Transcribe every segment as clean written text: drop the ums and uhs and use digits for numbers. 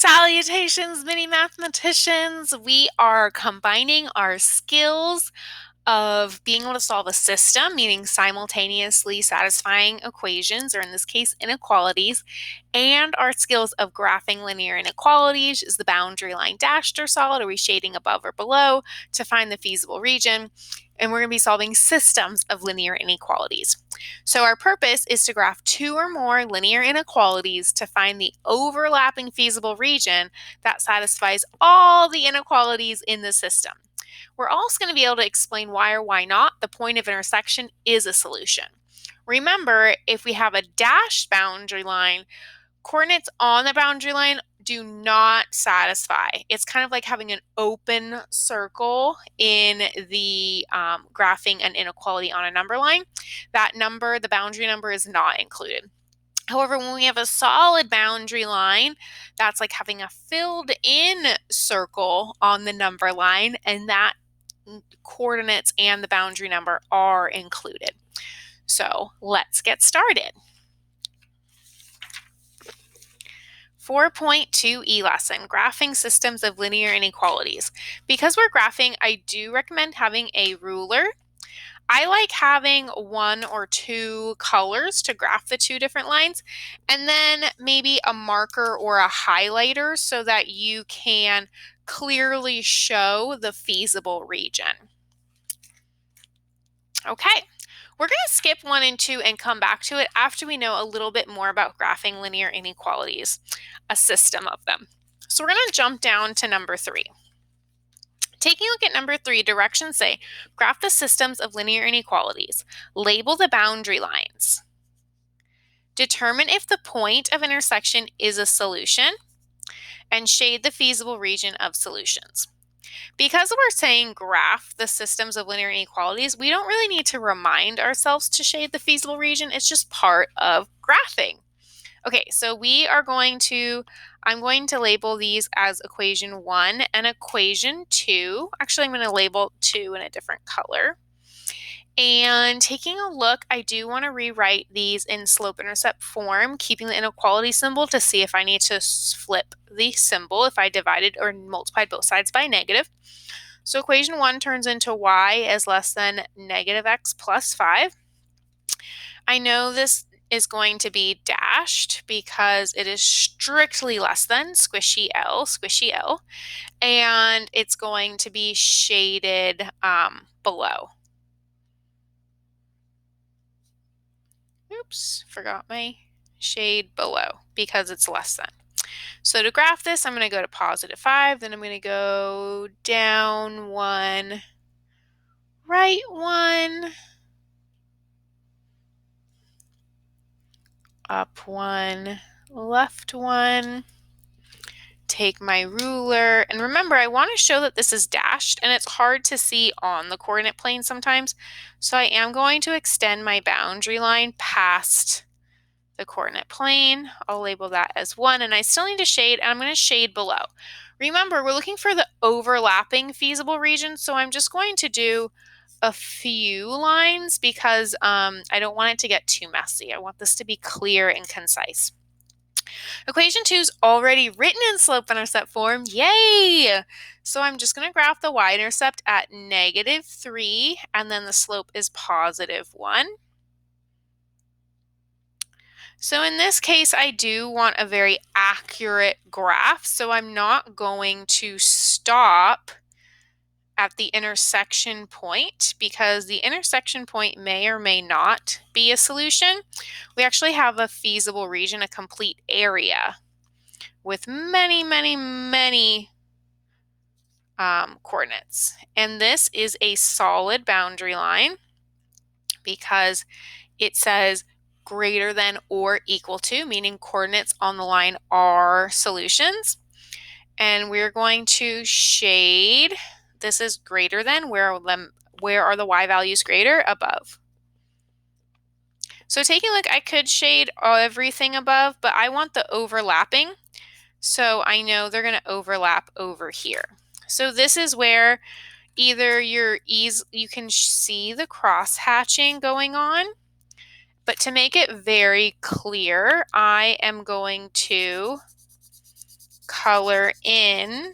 Salutations, mini mathematicians! We are combining our skills of being able to solve a system, meaning simultaneously satisfying equations, or in this case, inequalities, and our skills of graphing linear inequalities. Is the boundary line dashed or solid? Are we shading above or below to find the feasible region? And we're going to be solving systems of linear inequalities. So our purpose is to graph two or more linear inequalities to find the overlapping feasible region that satisfies all the inequalities in the system. We're also going to be able to explain why or why not the point of intersection is a solution. Remember, if we have a dashed boundary line, coordinates on the boundary line do not satisfy. It's kind of like having an open circle in the graphing an inequality on a number line. That number, the boundary number, is not included. However, when we have a solid boundary line, that's like having a filled in circle on the number line, and that coordinates and the boundary number are included. So let's get started. 4.2e lesson, graphing systems of linear inequalities. Because we're graphing, I do recommend having a ruler. I like having one or two colors to graph the two different lines, and then maybe a marker or a highlighter so that you can clearly show the feasible region. Okay, we're going to skip 1 and 2 and come back to it after we know a little bit more about graphing linear inequalities, a system of them. So we're going to jump down to number 3. Taking a look at number 3, directions say, graph the systems of linear inequalities. Label the boundary lines. Determine if the point of intersection is a solution, and shade the feasible region of solutions. Because we're saying graph the systems of linear inequalities, we don't really need to remind ourselves to shade the feasible region. It's just part of graphing. Okay, so I'm going to label these as equation 1 and equation 2. Actually, I'm going to label 2 in a different color. And taking a look, I do want to rewrite these in slope-intercept form, keeping the inequality symbol to see if I need to flip the symbol if I divided or multiplied both sides by negative. So equation 1 turns into y is less than negative x plus 5. I know this is going to be dashed because it is strictly less than squishy L, and it's going to be shaded below. Oops, forgot my shade below because it's less than. So to graph this, I'm going to go to positive 5, then I'm going to go down 1, right 1, up 1, left 1, take my ruler, and remember I want to show that this is dashed and it's hard to see on the coordinate plane sometimes, so I am going to extend my boundary line past the coordinate plane. I'll label that as 1, and I still need to shade, and I'm going to shade below. Remember, we're looking for the overlapping feasible region, so I'm just going to do a few lines because I don't want it to get too messy. I want this to be clear and concise. Equation 2 is already written in slope-intercept form. Yay! So I'm just going to graph the y-intercept at negative 3, and then the slope is positive 1. So in this case, I do want a very accurate graph, so I'm not going to stop at the intersection point because the intersection point may or may not be a solution. We actually have a feasible region, a complete area with many, many, many coordinates. And this is a solid boundary line because it says greater than or equal to, meaning coordinates on the line are solutions. And we're going to shade, this is greater than, where are the y values greater? Above. So taking a look, I could shade everything above, but I want the overlapping. So I know they're going to overlap over here. So this is where either you can see the cross hatching going on, but to make it very clear, I am going to color in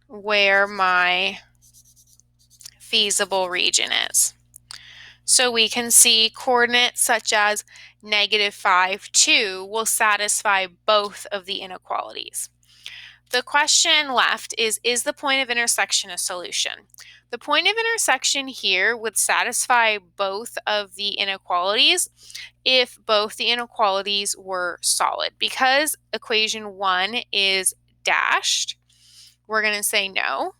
where my feasible region is. So we can see coordinates such as -5, 2 will satisfy both of the inequalities. The question left is the point of intersection a solution? The point of intersection here would satisfy both of the inequalities if both the inequalities were solid. Because equation 1 is dashed, we're going to say no.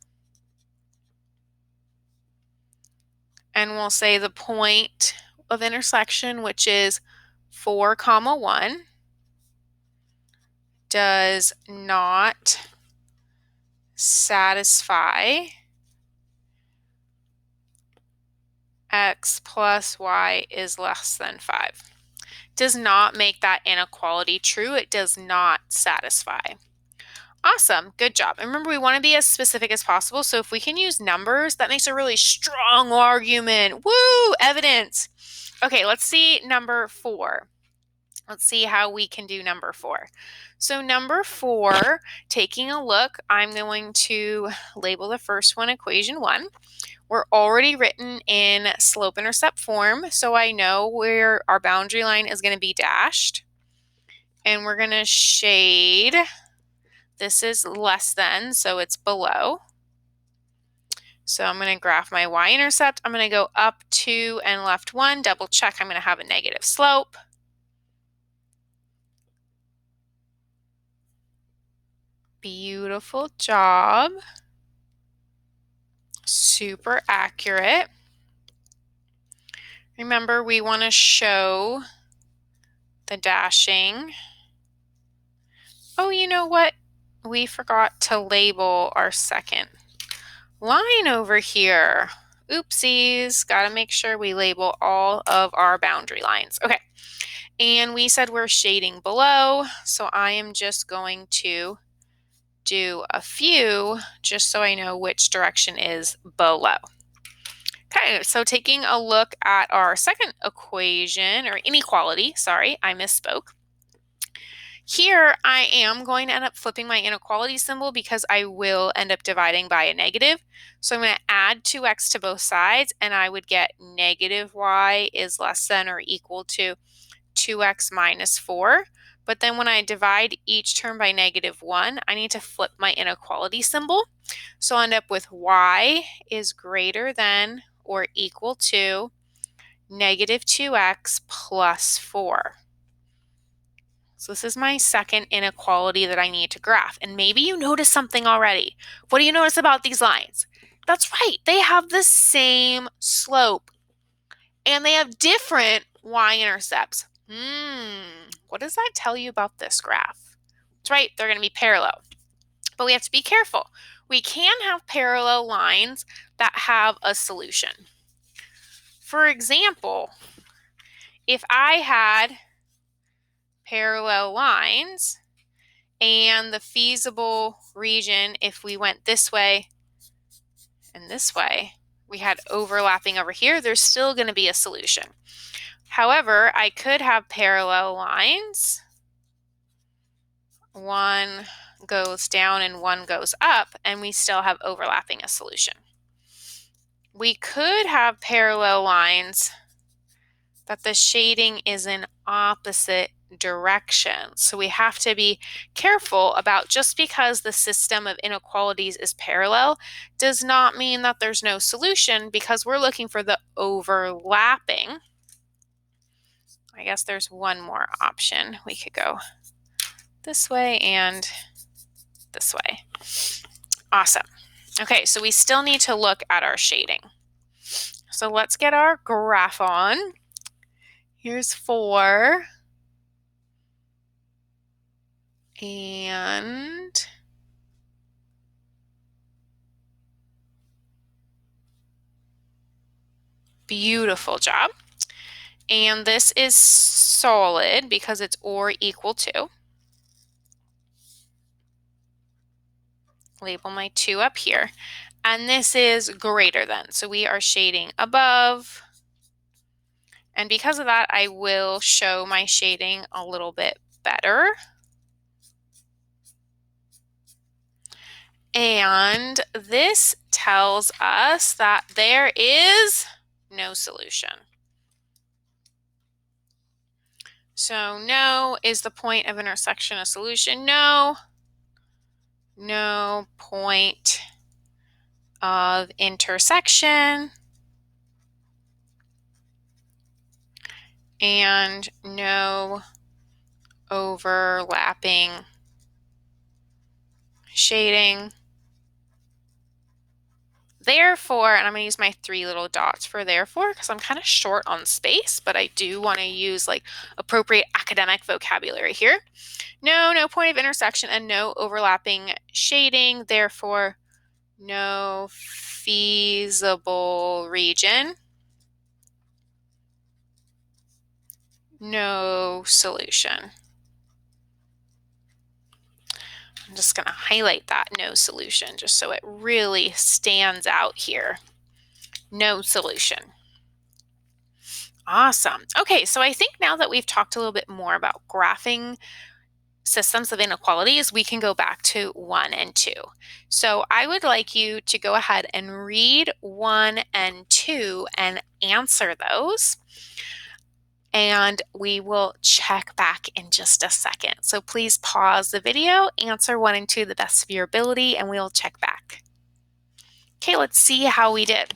And we'll say the point of intersection, which is 4, 1, does not satisfy x plus y is less than 5. Does not make that inequality true. It does not satisfy. Awesome, good job. And remember, we want to be as specific as possible. So if we can use numbers, that makes a really strong argument. Woo, evidence. Okay, let's see number 4. Let's see how we can do number 4. So number 4, taking a look, I'm going to label the first one equation 1. We're already written in slope-intercept form, so I know where our boundary line is going to be dashed. And we're going to shade. This is less than, so it's below. So I'm going to graph my y-intercept. I'm going to go up 2 and left 1. Double check I'm going to have a negative slope. Beautiful job. Super accurate. Remember, we want to show the dashing. Oh, you know what? We forgot to label our second line over here. Oopsies. Got to make sure we label all of our boundary lines. Okay. And we said we're shading below, so I am just going to do a few just so I know which direction is below. Okay, so taking a look at our second equation, or inequality, sorry, I misspoke. Here, I am going to end up flipping my inequality symbol because I will end up dividing by a negative. So I'm going to add 2x to both sides, and I would get -y is less than or equal to 2x minus 4. But then when I divide each term by -1, I need to flip my inequality symbol. So I'll end up with y is greater than or equal to -2x plus 4. So this is my second inequality that I need to graph. And maybe you noticed something already. What do you notice about these lines? That's right, they have the same slope. And they have different y-intercepts. What does that tell you about this graph? That's right, they're going to be parallel. But we have to be careful. We can have parallel lines that have a solution. For example, if I had parallel lines and the feasible region, if we went this way and this way, we had overlapping over here, there's still going to be a solution. However, I could have parallel lines. One goes down and one goes up, and we still have overlapping a solution. We could have parallel lines that the shading is in opposite directions. So we have to be careful about, just because the system of inequalities is parallel does not mean that there's no solution, because we're looking for the overlapping. I guess there's one more option. We could go this way and this way. Awesome. Okay, so we still need to look at our shading. So let's get our graph on. Here's 4. And beautiful job. And this is solid because it's or equal to. Label my 2 up here. And this is greater than. So we are shading above. And because of that, I will show my shading a little bit better. And this tells us that there is no solution. So no is the point of intersection a solution? No. No point of intersection. And no overlapping shading. Therefore, and I'm going to use my 3 little dots for therefore because I'm kind of short on space, but I do want to use like appropriate academic vocabulary here. No point of intersection and no overlapping shading. Therefore, no feasible region. No solution. I'm just going to highlight that no solution just so it really stands out here. No solution. Awesome. Okay, so I think now that we've talked a little bit more about graphing systems of inequalities, we can go back to 1 and 2. So I would like you to go ahead and read 1 and 2 and answer those. And we will check back in just a second. So please pause the video, answer 1 and 2 the best of your ability, and we'll check back. Okay, let's see how we did.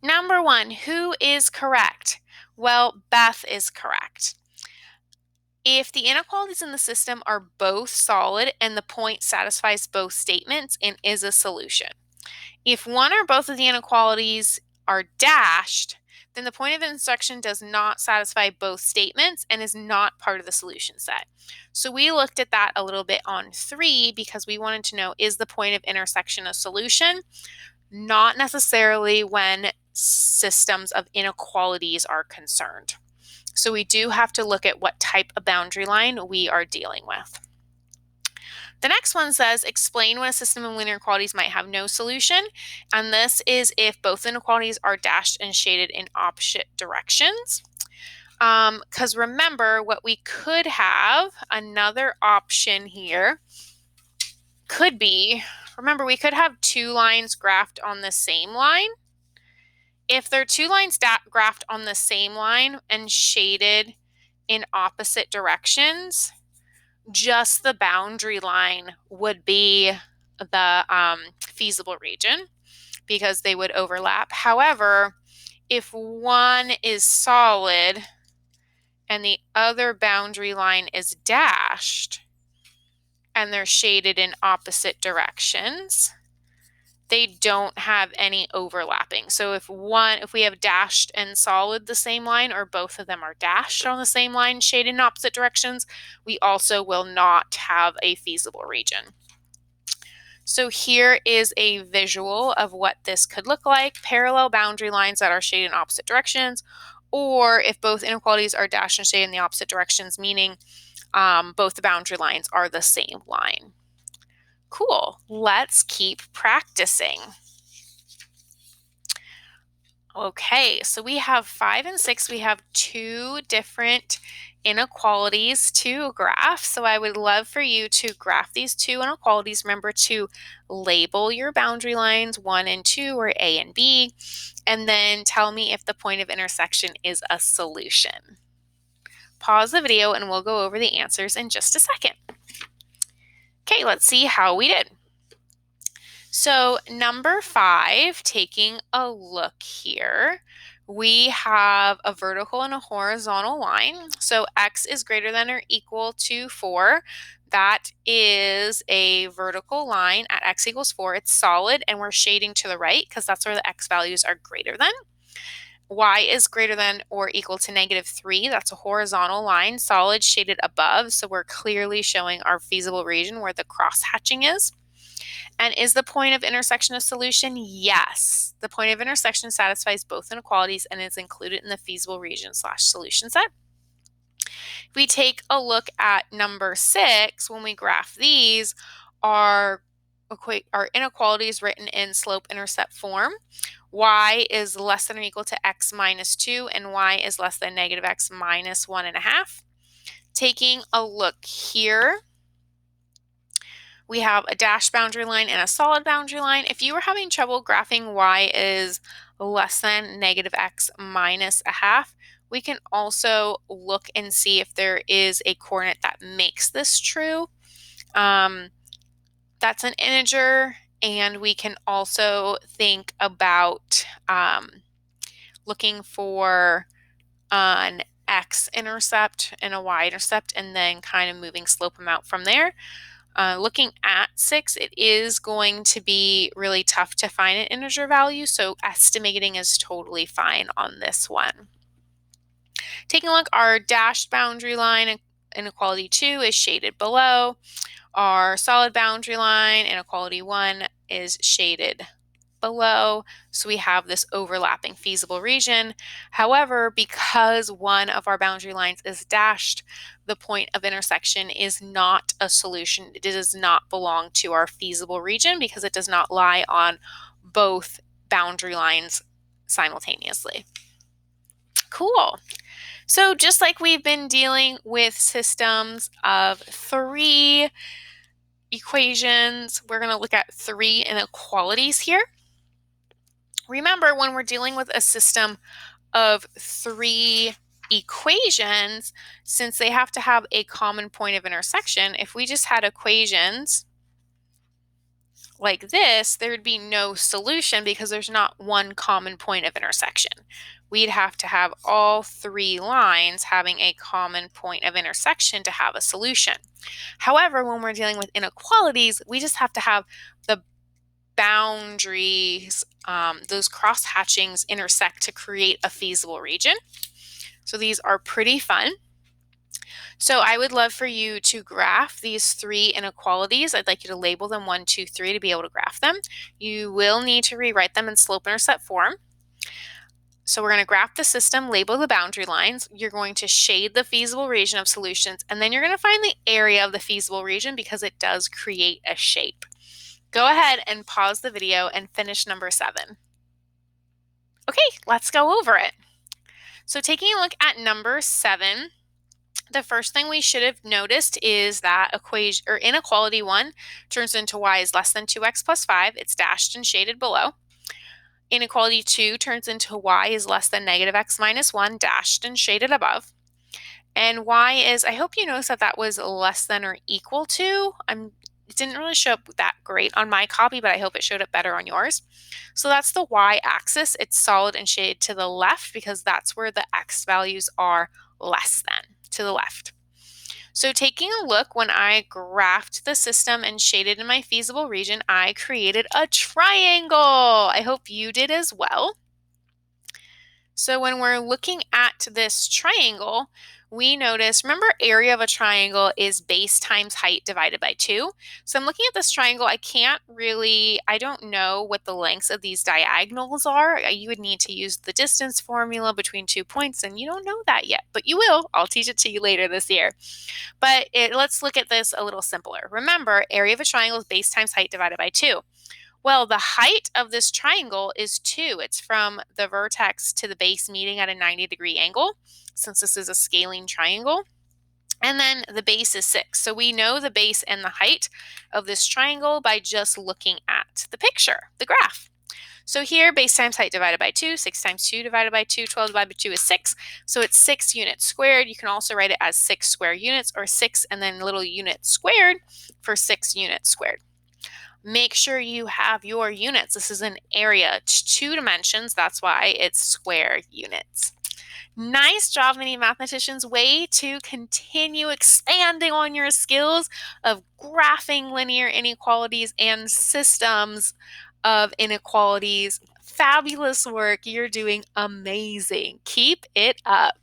Number 1, who is correct? Well, Beth is correct. If the inequalities in the system are both solid and the point satisfies both statements and is a solution. If one or both of the inequalities are dashed, then the point of intersection does not satisfy both statements and is not part of the solution set. So we looked at that a little bit on 3 because we wanted to know, is the point of intersection a solution? Not necessarily when systems of inequalities are concerned. So we do have to look at what type of boundary line we are dealing with. The next one says, explain when a system of linear inequalities might have no solution. And this is if both inequalities are dashed and shaded in opposite directions. Because remember, what we could have, another option here, could be, remember, we could have 2 lines graphed on the same line. If there are 2 lines graphed on the same line and shaded in opposite directions, just the boundary line would be the feasible region because they would overlap. However, if one is solid and the other boundary line is dashed and they're shaded in opposite directions, they don't have any overlapping. So if we have dashed and solid the same line, or both of them are dashed on the same line, shaded in opposite directions, we also will not have a feasible region. So here is a visual of what this could look like. Parallel boundary lines that are shaded in opposite directions, or if both inequalities are dashed and shaded in the opposite directions, meaning both the boundary lines are the same line. Cool. Let's keep practicing. Okay, so we have 5 and 6. We have 2 different inequalities to graph. So I would love for you to graph these 2 inequalities. Remember to label your boundary lines 1 and 2, or A and B, and then tell me if the point of intersection is a solution. Pause the video and we'll go over the answers in just a second. Okay, let's see how we did. So number 5, taking a look here, we have a vertical and a horizontal line. So x is greater than or equal to 4. That is a vertical line at x equals 4. It's solid and we're shading to the right because that's where the x values are greater than. Y is greater than or equal to -3. That's a horizontal line, solid shaded above. So we're clearly showing our feasible region where the cross hatching is. And is the point of intersection a solution? Yes. The point of intersection satisfies both inequalities and is included in the feasible region / solution set. If we take a look at number 6, when we graph these, our inequalities written in slope-intercept form. Y is less than or equal to x minus 2, and y is less than -x minus 1.5. Taking a look here, we have a dashed boundary line and a solid boundary line. If you were having trouble graphing y is less than negative x minus a half, we can also look and see if there is a coordinate that makes this true. That's an integer, and we can also think about looking for an x-intercept and a y-intercept, and then kind of moving slope amount from there. Looking at 6, it is going to be really tough to find an integer value, so estimating is totally fine on this one. Taking a look, our dashed boundary line, inequality 2, is shaded below. Our solid boundary line, inequality 1, is shaded below, so we have this overlapping feasible region. However, because one of our boundary lines is dashed, the point of intersection is not a solution. It does not belong to our feasible region because it does not lie on both boundary lines simultaneously. Cool. So just like we've been dealing with systems of 3 equations, we're going to look at 3 inequalities here. Remember, when we're dealing with a system of 3 equations, since they have to have a common point of intersection, if we just had equations like this, there would be no solution because there's not one common point of intersection. We'd have to have all 3 lines having a common point of intersection to have a solution. However, when we're dealing with inequalities, we just have to have the boundaries, those cross-hatchings intersect to create a feasible region. So these are pretty fun. So I would love for you to graph these 3 inequalities. I'd like you to label them 1, 2, 3 to be able to graph them. You will need to rewrite them in slope-intercept form. So we're going to graph the system, label the boundary lines. You're going to shade the feasible region of solutions, and then you're going to find the area of the feasible region because it does create a shape. Go ahead and pause the video and finish number 7. Okay, let's go over it. So taking a look at number 7, the first thing we should have noticed is that equation or inequality 1 turns into y is less than 2x plus 5. It's dashed and shaded below. Inequality 2 turns into y is less than negative x minus 1, dashed and shaded above. And y is, I hope you notice that that was less than or equal to. It didn't really show up that great on my copy, but I hope it showed up better on yours. So that's the y-axis. It's solid and shaded to the left because that's where the x values are less than, to the left. So taking a look, when I graphed the system and shaded in my feasible region, I created a triangle. I hope you did as well. So when we're looking at this triangle, we notice, remember, area of a triangle is base times height divided by 2. So I'm looking at this triangle. I don't know what the lengths of these diagonals are. You would need to use the distance formula between 2 points, and you don't know that yet, but you will. I'll teach it to you later this year. But let's look at this a little simpler. Remember, area of a triangle is base times height divided by 2. Well, the height of this triangle is 2. It's from the vertex to the base meeting at a 90-degree angle, since this is a scaling triangle. And then the base is 6. So we know the base and the height of this triangle by just looking at the picture, the graph. So here, base times height divided by 2, 6 times 2 divided by 2, 12 divided by 2 is 6. So it's 6 units squared. You can also write it as 6 square units, or 6 and then little units squared for 6 units squared. Make sure you have your units. This is an area. It's 2 dimensions. That's why it's square units. Nice job, mini mathematicians. Way to continue expanding on your skills of graphing linear inequalities and systems of inequalities. Fabulous work. You're doing amazing. Keep it up.